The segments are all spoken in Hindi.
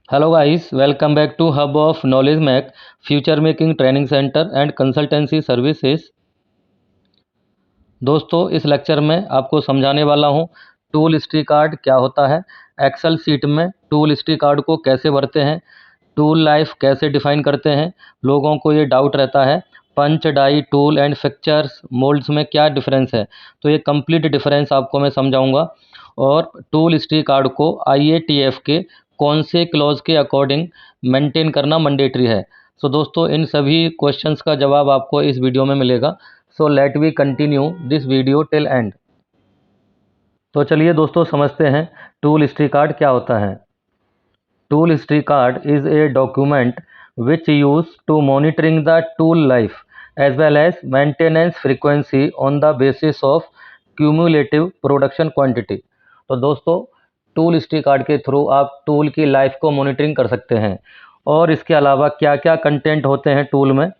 Hello guys, welcome back to Hub of Knowledge Mac, Future Making Training Center and Consultancy Services। दोस्तों इस लेक्चर में आपको समझाने वाला हूँ टूल हिस्ट्री कार्ड क्या होता है, एक्सेल सीट में टूल हिस्ट्री कार्ड को कैसे भरते हैं, टूल लाइफ कैसे डिफाइन करते हैं। लोगों को ये डाउट रहता है punch die tool and fixtures moulds में क्या डिफरेंस है, तो ये कंप्लीट डिफरेंस आपको मैं समझाऊंगा। और टूल हिस्ट्री कार्ड को IATF के कौन से क्लॉज के अकॉर्डिंग मेंटेन करना मैंडेटरी है। सो दोस्तों इन सभी क्वेश्चंस का जवाब आपको इस वीडियो में मिलेगा। So let we continue this video till end. तो चलिए दोस्तों समझते हैं टूल हिस्ट्री कार्ड क्या होता है। Tool history card is a document which used to monitoring the tool life as well as maintenance frequency on the basis of cumulative production quantity। तो दोस्तों टूल हिस्ट्री कार्ड के थ्रू आप टूल की लाइफ को मॉनिटरिंग कर सकते हैं। और इसके अलावा क्या क्या कंटेंट होते हैं टूल में।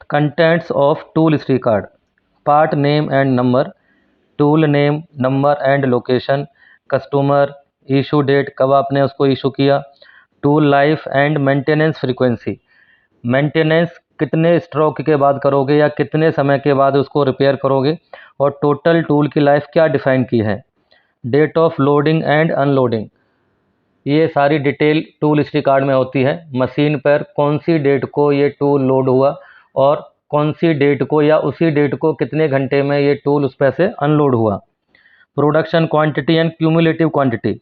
Contents of tool history card: part name and number, tool name, number and location, customer, issue date, कब आपने उसको इशू किया, tool life and maintenance frequency, maintenance कितने स्ट्रोक के बाद करोगे या कितने समय के बाद उसको रिपेयर करोगे, और टोटल टूल की लाइफ क्या डिफाइन की है, date of loading and unloading. ये सारी डिटेल टूल हिस्ट्री कार्ड में होती है। मशीन पर कौन सी डेट को ये टूल लोड हुआ और कौन सी डेट को या उसी डेट को कितने घंटे में ये टूल उस पर से अनलोड हुआ। Production quantity and cumulative quantity,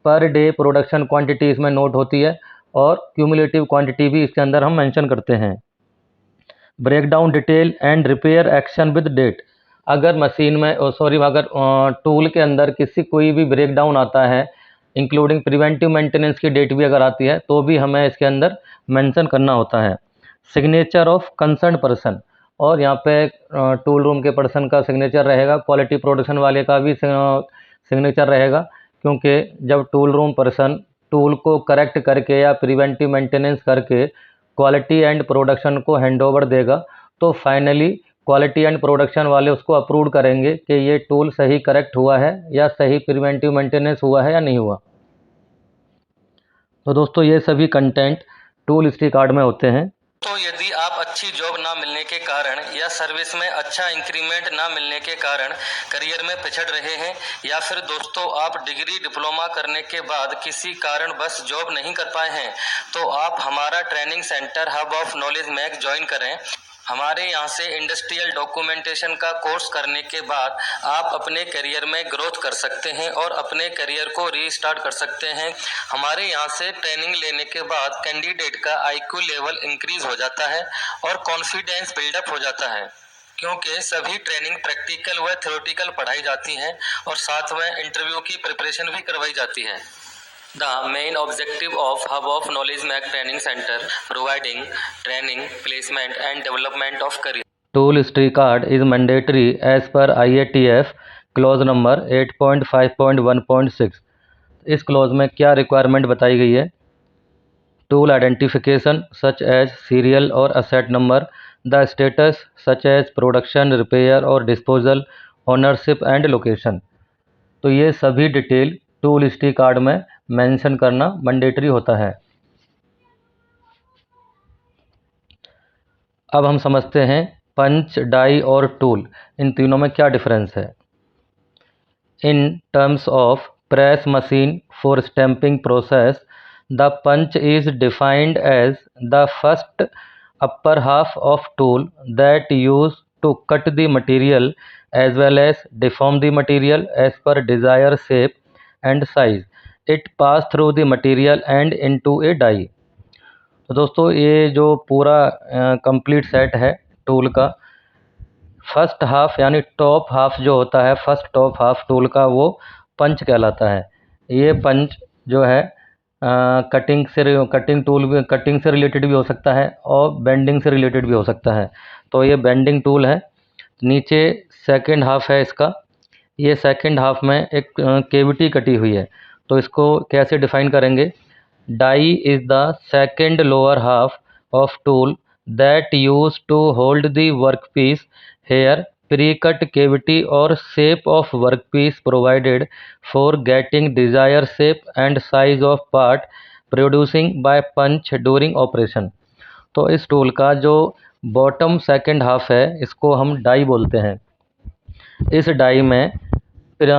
per day production quantity इसमें नोट होती है और क्यूमुलेटिव क्वांटिटी भी इसके अंदर हम मेंशन करते हैं। Breakdown detail and repair action with date, अगर मशीन में अगर टूल के अंदर कोई भी ब्रेकडाउन आता है इंक्लूडिंग प्रिवेंटिव मेंटेनेंस की डेट भी अगर आती है तो भी हमें इसके अंदर मेंशन करना होता है। सिग्नेचर ऑफ कंसर्न पर्सन, और यहाँ पे टूल रूम के पर्सन का सिग्नेचर रहेगा, क्वालिटी प्रोडक्शन वाले का भी सिग्नेचर रहेगा, क्योंकि जब टूल रूम पर्सन टूल को करेक्ट करके या प्रिवेंटिव मेंटेनेंस करके क्वालिटी एंड प्रोडक्शन को हैंडओवर देगा तो फाइनली क्वालिटी एंड प्रोडक्शन वाले उसको अप्रूव करेंगे कि ये टूल सही करेक्ट हुआ है या सही प्रिवेंटिव मेंटेनेंस हुआ है या नहीं हुआ। तो दोस्तों ये सभी कंटेंट टूल हिस्ट्री कार्ड में होते हैं। तो यदि आप अच्छी जॉब ना मिलने के कारण या सर्विस में अच्छा इंक्रीमेंट ना मिलने के कारण करियर में पिछड़ रहे हैं, या फिर दोस्तों आप डिग्री डिप्लोमा करने के बाद किसी कारण बस जॉब नहीं कर पाए हैं, तो आप हमारा training centre hub of knowledge MAC join करें। हमारे यहाँ से इंडस्ट्रियल डॉक्यूमेंटेशन का कोर्स करने के बाद आप अपने करियर में ग्रोथ कर सकते हैं और अपने करियर को रीस्टार्ट कर सकते हैं। हमारे यहाँ से ट्रेनिंग लेने के बाद कैंडिडेट का IQ लेवल इंक्रीज हो जाता है और कॉन्फिडेंस बिल्डअप हो जाता है, क्योंकि सभी ट्रेनिंग प्रैक्टिकल व थ्योरेटिकल पढ़ाई जाती हैं और साथ में इंटरव्यू की प्रिपरेशन भी करवाई जाती है। The main objective of Hub of Knowledge Mac Training Center providing training, placement and development of career. Tool history card is mandatory as per IATF clause number 8.5.1.6। इस क्लॉज में क्या रिक्वायरमेंट बताई गई है। Tool identification such as serial और asset number, the status such as production, repair और डिस्पोजल, ओनरशिप एंड लोकेशन। तो ये सभी डिटेल टूल हिस्ट्री कार्ड में मेंशन करना मैंडेटरी होता है। अब हम समझते हैं पंच, डाई और टूल, इन तीनों में क्या डिफरेंस है। In terms of press machine for stamping process, the punch is defined as the first upper half of tool that use to cut the material as well as deform the material as per desire shape and size. It pass through the material and into a die. तो दोस्तों ये जो पूरा कंप्लीट सेट है टूल का, फर्स्ट हाफ यानी टॉप हाफ जो होता है, फर्स्ट टॉप हाफ टूल का, वो पंच कहलाता है। ये पंच जो है कटिंग टूल भी, कटिंग से रिलेटेड भी हो सकता है और बेंडिंग से रिलेटेड भी हो सकता है। तो ये बेंडिंग टूल है। नीचे सेकंड हाफ है इसका, ये सेकंड हाफ में एक केविटी कटी हुई है, तो इसको कैसे डिफाइन करेंगे। Die is the second lower half of tool that use to hold the work piece here pre-cut cavity or shape of workpiece provided for getting desired shape and size of part producing by punch during operation। तो इस टूल का जो बॉटम सेकंड हाफ है इसको हम डाई बोलते हैं। इस डाई में फिर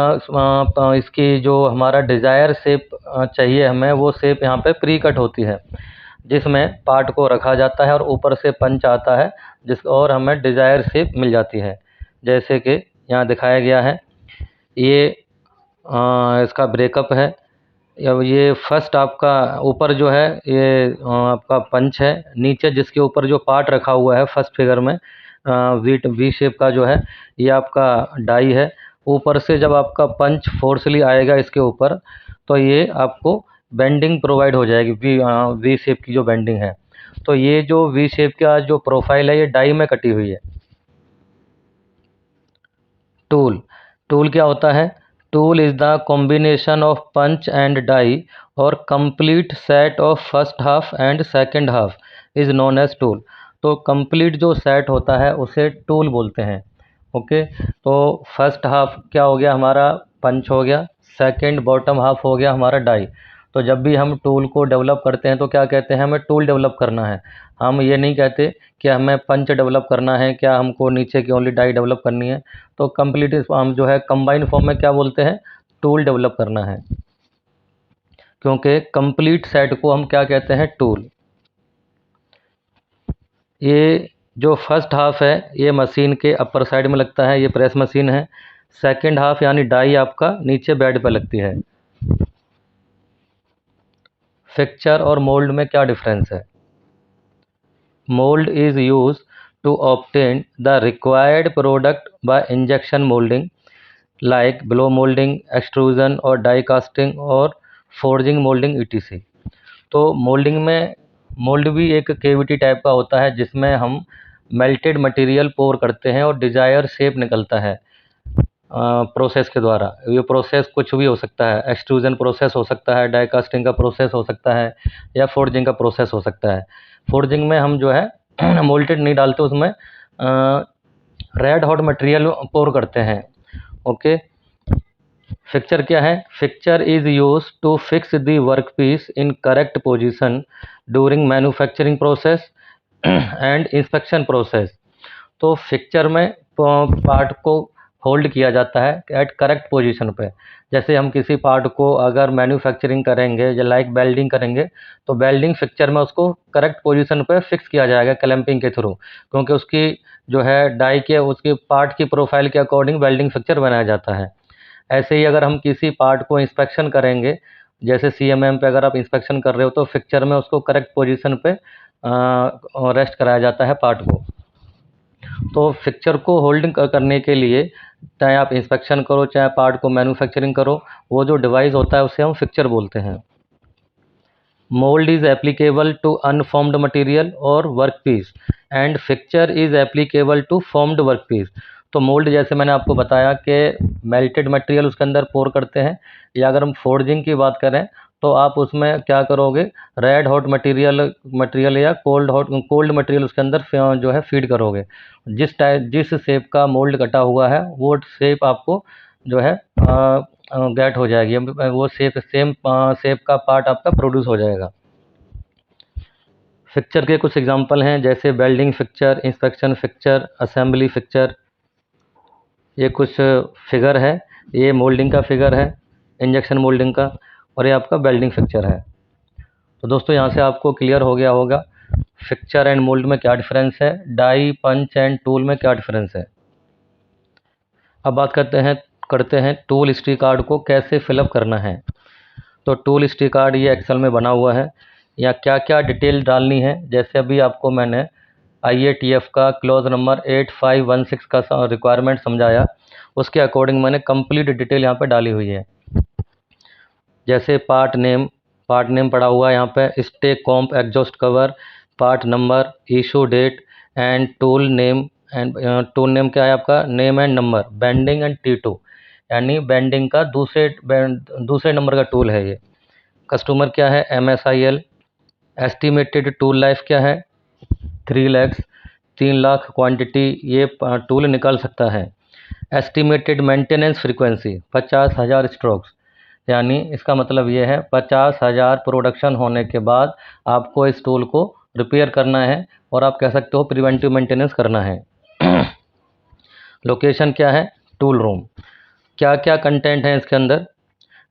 इसकी जो हमारा डिज़ायर शेप चाहिए हमें वो शेप यहाँ पे प्री कट होती है, जिसमें पार्ट को रखा जाता है और ऊपर से पंच आता है जिस और हमें डिज़ायर शेप मिल जाती है, जैसे कि यहाँ दिखाया गया है। ये इसका ब्रेकअप है। अब ये फर्स्ट आपका ऊपर जो है ये आपका पंच है, नीचे जिसके ऊपर जो पार्ट रखा हुआ है फर्स्ट फिगर में वी शेप का जो है ये आपका डाई है। ऊपर से जब आपका पंच फोर्सली आएगा इसके ऊपर तो ये आपको बेंडिंग प्रोवाइड हो जाएगी, वी शेप की जो बेंडिंग है। तो ये जो वी शेप का जो प्रोफाइल है ये डाई में कटी हुई है। टूल क्या होता है? Tool is the combination of punch and die और complete set of first half and second half is known as tool. तो कंप्लीट जो सेट होता है उसे टूल बोलते हैं। ओके, तो फर्स्ट हाफ क्या हो गया हमारा? पंच हो गया। सेकंड बॉटम हाफ हो गया हमारा डाई। तो जब भी हम टूल को डेवलप करते हैं तो क्या कहते हैं? हमें टूल डेवलप करना है। हम ये नहीं कहते कि हमें पंच डेवलप करना है, क्या हमको नीचे की ओनली डाई डेवलप करनी है। तो कंप्लीट हम जो है कंबाइंड फॉर्म में क्या बोलते हैं? टूल डेवलप करना है, क्योंकि कंप्लीट सेट को हम क्या कहते हैं? टूल। ये जो फर्स्ट हाफ है ये मशीन के अपर साइड में लगता है, ये प्रेस मशीन है। सेकंड हाफ यानी डाई आपका नीचे बेड पर लगती है। फिक्सचर और मोल्ड में क्या डिफरेंस है? Mould is use to obtain the required product by injection moulding like blow moulding, extrusion और डाई कास्टिंग और फोर्जिंग मोल्डिंग ईटीसी। तो मोल्डिंग में मोल्ड भी एक केविटी टाइप का होता है जिसमें हम मेल्टेड मटेरियल पोर करते हैं और डिजायर शेप निकलता है प्रोसेस के द्वारा। ये प्रोसेस कुछ भी हो सकता है, एक्सट्रूजन प्रोसेस हो सकता है, डाई कास्टिंग का प्रोसेस हो सकता है या फोर्जिंग का प्रोसेस हो सकता है। फोर्जिंग में हम जो है मोल्टेड नहीं डालते, उसमें रेड हॉट मटेरियल पोर करते हैं। ओके, फिक्सचर क्या है? Fixture is use to fix the work piece in correct position during manufacturing process and inspection process. तो फिक्सचर में पार्ट को होल्ड किया जाता है एट करेक्ट पोजीशन पे। जैसे हम किसी पार्ट को अगर मैन्युफैक्चरिंग करेंगे या लाइक वेल्डिंग करेंगे तो वेल्डिंग फिक्सचर में उसको करेक्ट पोजीशन पे फिक्स किया जाएगा क्लैंपिंग के थ्रू, क्योंकि उसकी जो है डाई के उसके पार्ट की प्रोफाइल के अकॉर्डिंग वेल्डिंग फिक्सचर बनाया जाता है। ऐसे ही अगर हम किसी पार्ट को इंस्पेक्शन करेंगे, जैसे सीएमएम पे अगर आप इंस्पेक्शन कर रहे हो तो फिक्सचर में उसको करेक्ट पोजीशन पे रेस्ट कराया जाता है पार्ट को। तो फिक्सचर को होल्डिंग करने के लिए चाहे आप इंस्पेक्शन करो चाहे पार्ट को मैन्युफैक्चरिंग करो, वो जो डिवाइस होता है उसे हम फिक्सचर बोलते हैं। Mould is applicable to unformed material और work piece and fixture is applicable to formed work piece. तो मोल्ड जैसे मैंने आपको बताया कि मेल्टेड मटेरियल उसके अंदर पोर करते हैं, या अगर हम फोर्जिंग की बात करें तो आप उसमें क्या करोगे? रेड हॉट मटेरियल या कोल्ड मटेरियल उसके अंदर जो है फीड करोगे। जिस शेप का मोल्ड कटा हुआ है वो शेप आपको जो है गेट हो जाएगी, वो सेम शेप का पार्ट आपका प्रोड्यूस हो जाएगा। फिक्सचर के कुछ एग्जांपल हैं जैसे welding fixture, inspection fixture, assembly fixture. ये कुछ फिगर है, ये मोल्डिंग का फिगर है, इंजेक्शन मोल्डिंग का, और ये आपका वेल्डिंग फिक्सचर है। तो दोस्तों यहाँ से आपको क्लियर हो गया होगा फिक्सचर एंड मोल्ड में क्या डिफरेंस है, डाई पंच एंड टूल में क्या डिफरेंस है। अब बात करते हैं टूल हिस्ट्री कार्ड को कैसे फिलअप करना है। तो टूल हिस्ट्री कार्ड ये एक्सेल में बना हुआ है, या क्या क्या डिटेल डालनी है। जैसे अभी आपको मैंने IATF का क्लॉज नंबर 8516 का रिक्वायरमेंट समझाया, उसके अकॉर्डिंग मैंने कंप्लीट डिटेल यहाँ पे डाली हुई है। जैसे पार्ट नेम पड़ा हुआ है यहाँ पे, stay comp exhaust cover, part number, issue date and tool name. And tool name क्या है आपका? Name and number, bending and T2 यानी बेंडिंग का दूसरे नंबर का टूल है ये। कस्टमर क्या है? MSIL। एस्टिमेटेड टूल लाइफ क्या है? 3 lakhs। 3 लाख क्वांटिटी ये टूल निकाल सकता है। एस्टिमेटेड मेंटेनेंस फ्रीक्वेंसी 50,000 स्ट्रोक्स, यानी इसका मतलब ये है 50,000 प्रोडक्शन होने के बाद आपको इस टूल को रिपेयर करना है, और आप कह सकते हो प्रिवेंटिव मेंटेनेंस करना है। लोकेशन क्या है? Tool room. क्या क्या कंटेंट है इसके अंदर?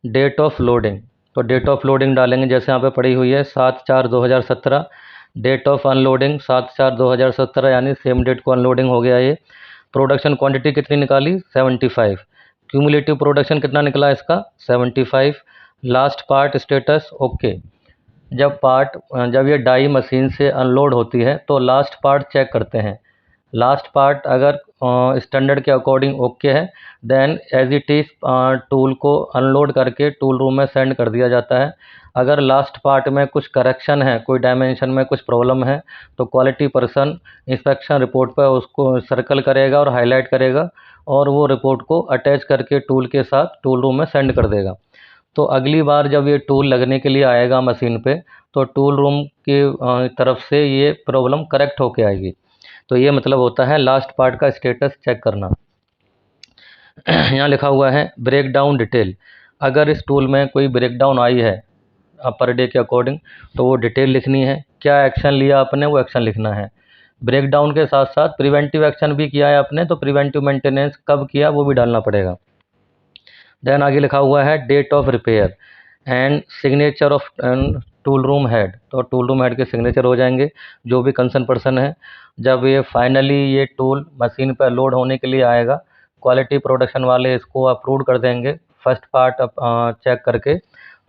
डेट ऑफ लोडिंग, तो डेट ऑफ लोडिंग डालेंगे, जैसे यहाँ पे पड़ी हुई है 7/4/2017। डेट ऑफ अनलोडिंग 7/4/2017, यानी सेम डेट को अनलोडिंग हो गया ये। प्रोडक्शन क्वांटिटी कितनी निकाली? 75। क्यूमुलेटिव प्रोडक्शन कितना निकला इसका? 75। Last part status okay. जब ये डाई मशीन से अनलोड होती है तो लास्ट पार्ट चेक करते हैं। लास्ट पार्ट अगर स्टैंडर्ड के अकॉर्डिंग ओके है, then as it is tool को अनलोड करके टूल रूम में सेंड कर दिया जाता है। अगर लास्ट पार्ट में कुछ करेक्शन है, कोई डायमेंशन में कुछ प्रॉब्लम है, तो क्वालिटी पर्सन इंस्पेक्शन रिपोर्ट पर उसको सर्कल करेगा और हाईलाइट करेगा, और वो रिपोर्ट को अटैच करके टूल के साथ टूल रूम में सेंड कर देगा। तो अगली बार जब ये टूल लगने के लिए आएगा मशीन पे, तो टूल रूम की तरफ से ये प्रॉब्लम करेक्ट होके आएगी। तो ये मतलब होता है लास्ट पार्ट का स्टेटस चेक करना। यहाँ लिखा हुआ है ब्रेक डाउन डिटेल। अगर इस टूल में कोई ब्रेक डाउन आई है पर डे के अकॉर्डिंग, तो वो डिटेल लिखनी है। क्या एक्शन लिया आपने, वो एक्शन लिखना है। ब्रेक डाउन के साथ साथ प्रिवेंटिव एक्शन भी किया है आपने, तो प्रिवेंटिव मेंटेनेंस कब किया वो भी डालना पड़ेगा। देन आगे लिखा हुआ है date of repair and signature of tool room head. तो टूल रूम हेड के सिग्नेचर हो जाएंगे, जो भी कंसर्न पर्सन है। जब ये फाइनली ये टूल मशीन पर लोड होने के लिए आएगा, क्वालिटी प्रोडक्शन वाले इसको अप्रूव कर देंगे फर्स्ट पार्ट चेक करके।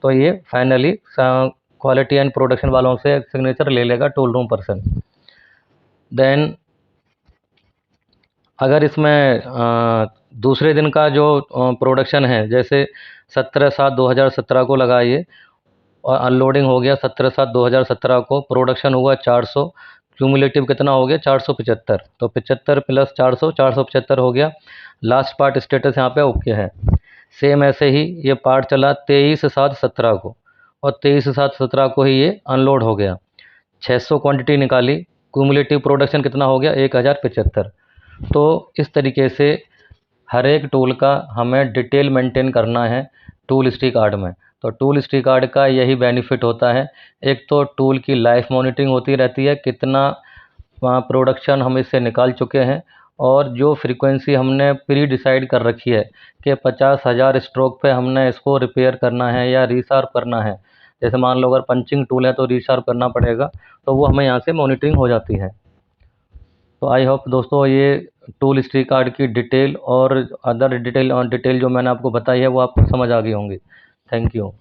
तो ये फाइनली क्वालिटी एंड प्रोडक्शन वालों से सिग्नेचर ले लेगा टूल रूम पर्सन। देन अगर इसमें दूसरे दिन का जो प्रोडक्शन है, जैसे 17/7/2017 को लगाइए और अनलोडिंग हो गया 17/7/2017 को, प्रोडक्शन हुआ 400, क्यूमुलेटिव कितना हो गया? 475। तो 75 + 400 475 हो गया। लास्ट पार्ट स्टेटस यहाँ पे ओके है। सेम ऐसे ही ये पार्ट चला 23/7/17 को, और 23/7/17 को ही ये अनलोड हो गया। 600 क्वांटिटी निकाली, क्यूमुलेटिव प्रोडक्शन कितना हो गया? 1075। तो इस तरीके से हर एक टूल का हमें डिटेल मेंटेन करना है टूल हिस्ट्री कार्ड में। तो टूल हिस्ट्री कार्ड का यही बेनिफिट होता है। एक तो टूल की लाइफ मॉनिटरिंग होती रहती है, कितना प्रोडक्शन हम इससे निकाल चुके हैं, और जो फ्रीक्वेंसी हमने प्री डिसाइड कर रखी है कि 50,000 स्ट्रोक पे हमने इसको रिपेयर करना है या रीशार्प करना है। जैसे मान लो अगर पंचिंग टूल है तो रीशार्प करना पड़ेगा, तो वो हमें यहाँ से मॉनिटरिंग हो जाती है। तो आई होप दोस्तों ये टूल हिस्ट्री कार्ड की डिटेल और अदर डिटेल जो मैंने आपको बताई है वो आपको समझ आ गई होंगी। Thank you.